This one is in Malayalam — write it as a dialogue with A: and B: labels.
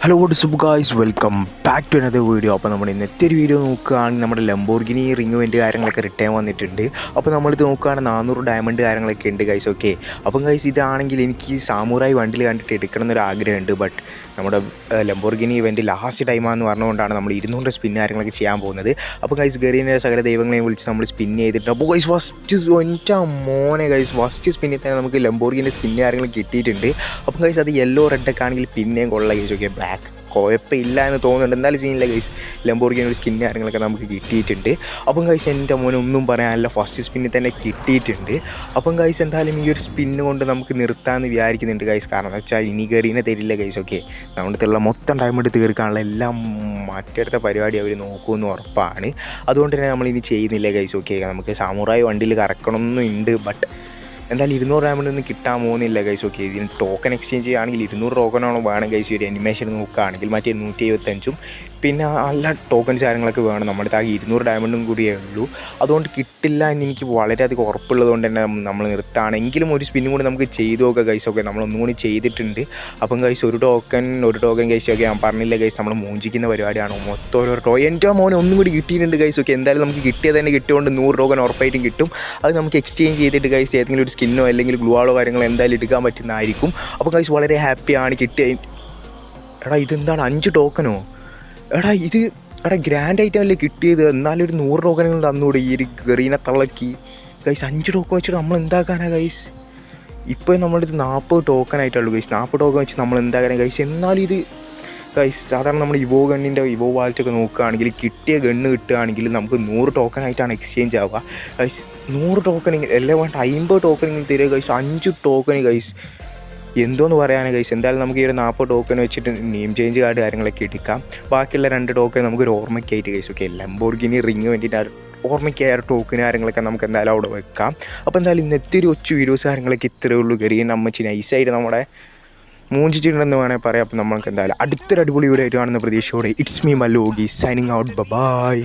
A: Hello what's guys, welcome back to another video. അപ്പോൾ നമ്മുടെ ഇന്നത്തെ ഒരു വീഡിയോ നോക്കുകയാണെങ്കിൽ നമ്മുടെ ലംബോർഗിനി റിംഗ് ഇവൻറ്റ് കാര്യങ്ങളൊക്കെ റിട്ടേൺ വന്നിട്ടുണ്ട്. അപ്പോൾ നമ്മളിത് നോക്കുകയാണെങ്കിൽ 400 ഡയമണ്ട് കാര്യങ്ങളൊക്കെ ഉണ്ട് ഗൈസ്. ഓക്കെ, അപ്പം ഗൈസ് ഇതാണെങ്കിൽ എനിക്ക് സാമുറായി വണ്ടിയിൽ കണ്ടിട്ട് എടുക്കണം എന്നൊരു ആഗ്രഹമുണ്ട്. ബട്ട് നമ്മുടെ ലംബോർഗിനി ഇവൻറ്റ് ലാസ്റ്റ് ടൈമാണെന്ന് പറഞ്ഞുകൊണ്ടാണ് നമ്മൾ 200 സ്പിൻ കാര്യങ്ങളൊക്കെ ചെയ്യാൻ പോകുന്നത്. അപ്പോൾ ഗൈസ് ഗരീനെ സകല ദൈവങ്ങളെയും വിളിച്ച് നമ്മൾ സ്പിൻ ചെയ്തിട്ടുണ്ട്. അപ്പോൾ ഗൈസ് ഫസ്റ്റ് സ്പിന്നിൽ തന്നെ നമുക്ക് ലംബോർഗിൻ്റെ സ്പിൻ കാര്യങ്ങൾ കിട്ടിയിട്ടുണ്ട്. അപ്പം ഗൈസ് അത് യെല്ലോ റെഡൊക്കെ ആണെങ്കിൽ പിന്നെയും കൊള്ള ഗൈസ്. ഓക്കെ, ബ്ലാക്ക് കുഴപ്പമില്ല എന്ന് തോന്നുന്നുണ്ട്. എന്തായാലും സീനില്ല ഗൈസ്, ലംബോർഗിനി ഒരു സ്കിൻ കാര്യങ്ങളൊക്കെ നമുക്ക് കിട്ടിയിട്ടുണ്ട്. അപ്പം ഗൈസ് എൻ്റെ മോനെ ഒന്നും പറയാനില്ല, ഫസ്റ്റ് സ്പിന്നിൽ തന്നെ കിട്ടിയിട്ടുണ്ട്. അപ്പം ഗൈസ് എന്തായാലും ഈ ഒരു സ്പിന്ന് കൊണ്ട് നമുക്ക് നിർത്താമെന്ന് വിചാരിക്കുന്നുണ്ട് ഗൈസ്. കാരണം എന്ന് വെച്ചാൽ ഇനി ഗരീനെ തരില്ല ഗൈസ്. ഓക്കെ, നമ്മുടെ അടുത്തുള്ള മൊത്തം ഡയമണ്ട് തീർക്കാനുള്ള എല്ലാം മറ്റടുത്ത പരിപാടി അവർ നോക്കുമെന്ന് ഉറപ്പാണ്. അതുകൊണ്ട് തന്നെ നമ്മളിനി ചെയ്യുന്നില്ല ഗൈസ്. ഓക്കെ, നമുക്ക് സാമുറായി വണ്ടിയിൽ കറക്കണമെന്നുണ്ട്. ബട്ട് എന്തായാലും 200 ഡയമണ്ടൊന്നും കിട്ടാൻ പോകുന്നില്ല ഗൈസ്. ഓക്കെ, ഇതിന് ടോക്കൺ എക്സ്ചേഞ്ച് ചെയ്യുകയാണെങ്കിൽ 200 ടോക്കണാണോ വേണം ഗൈസ്. ഒരു അനിമേഷൻ നോക്കുകയാണെങ്കിൽ മറ്റേ 175 പിന്നെ നല്ല ടോക്കൺസ് കാര്യങ്ങളൊക്കെ വേണം. നമ്മുടെ ആ 200 ഡയമണ്ടും കൂടിയേ ഉള്ളൂ. അതുകൊണ്ട് കിട്ടില്ല എന്ന് എനിക്ക് വളരെയധികം ഉറപ്പുള്ളത് കൊണ്ട് തന്നെ നമ്മൾ നിർത്തുകയാണെങ്കിലും ഒരു സ്പിന്നും കൂടി നമുക്ക് ചെയ്തു നോക്കാം ഗൈസ്. ഓക്കെ, നമ്മളൊന്നും കൂടി ചെയ്തിട്ടുണ്ട്. അപ്പം ഗൈസ് ഒരു ടോക്കൺ ഗൈസ്. ഓക്കെ, ഞാൻ പറഞ്ഞില്ല ഗൈസ്, നമ്മൾ മൂഞ്ചിക്കുന്ന പരിപാടിയാണ്. മൊത്തം ഓരോ എൻ്റെ മോനെ ഒന്നും കൂടി കിട്ടിയിട്ടുണ്ട് ഗൈസ്. ഓക്കെ, എന്തായാലും നമുക്ക് കിട്ടിയത് തന്നെ കിട്ടിയതുകൊണ്ട് 100 ടോക്കൺ ഉറപ്പായിട്ടും കിട്ടും. അത് നമുക്ക് എക്സ്ചേഞ്ച് ചെയ്തിട്ട് ഗൈസ് ഏതെങ്കിലും ഒരു സ്കിന്നോ അല്ലെങ്കിൽ ഗ്ലൂവാളോ കാര്യങ്ങളോ എന്തായാലും എടുക്കാൻ പറ്റുന്നതായിരിക്കും. അപ്പോൾ ഗൈസ് വളരെ ഹാപ്പിയാണ്. എടാ ഇതെന്താണ് 5 ടോക്കനോ? എടാ ഗ്രാൻഡ് ഐറ്റമല്ലേ കിട്ടിയത്. എന്നാലും ഒരു 100 ടോക്കനുകൾ തന്നുകൂടെ ഈ ഒരു ഗറീനെ തള്ളക്കി ഗൈസ്. 5 ടോക്കൺ വെച്ചിട്ട് നമ്മൾ എന്താക്കാനാണ് ഗൈസ്? ഇപ്പോൾ നമ്മുടെ അടുത്ത് 40 ടോക്കനായിട്ടുള്ളൂ ഗൈസ്. 40 ടോക്കൺ വെച്ച് നമ്മൾ എന്താക്കാനാണ് ഗൈസ്? എന്നാലും ഇത് ഗൈസ് സാധാരണ നമ്മൾ ഇവോ ഗണ്ണിൻ്റെ ഇവോ വാലറ്റൊക്കെ നോക്കുകയാണെങ്കിൽ കിട്ടിയ ഗണ്ണ് കിട്ടുകയാണെങ്കിൽ നമുക്ക് 100 ടോക്കനായിട്ടാണ് എക്സ്ചേഞ്ച് ആവുക ഗൈസ്. 100 ടോക്കണിങ് എല്ലാം വേണ്ട 50 ടോക്കണിങ് തരിക ഗൈസ്. 5 ടോക്കൺ ഗൈസ്, എന്തോന്ന് പറയാനാണ് ഗൈസ്. എന്തായാലും നമുക്ക് ഈ ഒരു 40 ടോക്കൺ വെച്ചിട്ട് നെയിം ചേഞ്ച് കാർഡ് കാര്യങ്ങളൊക്കെ എടുക്കാം. ബാക്കിയുള്ള 2 ടോക്കൺ നമുക്കൊരു ഓർമ്മയ്ക്കായിട്ട് ഗൈസ്. ഓക്കെ, ലംബോർഗിനി റിംഗ് വേണ്ടിയിട്ട് ഓർമ്മയ്ക്കായ ടോക്കൺ കാര്യങ്ങളൊക്കെ നമുക്ക് എന്തായാലും അവിടെ വെക്കാം. അപ്പോൾ എന്തായാലും ഇന്നത്തെ ഒരു വീഡിയോസ് കാര്യങ്ങളൊക്കെ ഇത്രയേ ഉള്ളൂ. ഗരീൻ അമ്മച്ചി നൈസായിട്ട് നമ്മുടെ മൂഞ്ചിച്ചിട്ടുണ്ടെന്ന് വേണമെങ്കിൽ പറയാം. അപ്പോൾ നമുക്ക് എന്തായാലും അടുത്തൊരു അടിപൊളി വീഡിയോ ആയിട്ട് കാണുന്ന പ്രതീക്ഷയോടെ it's me Mallu Oggy signing out. By.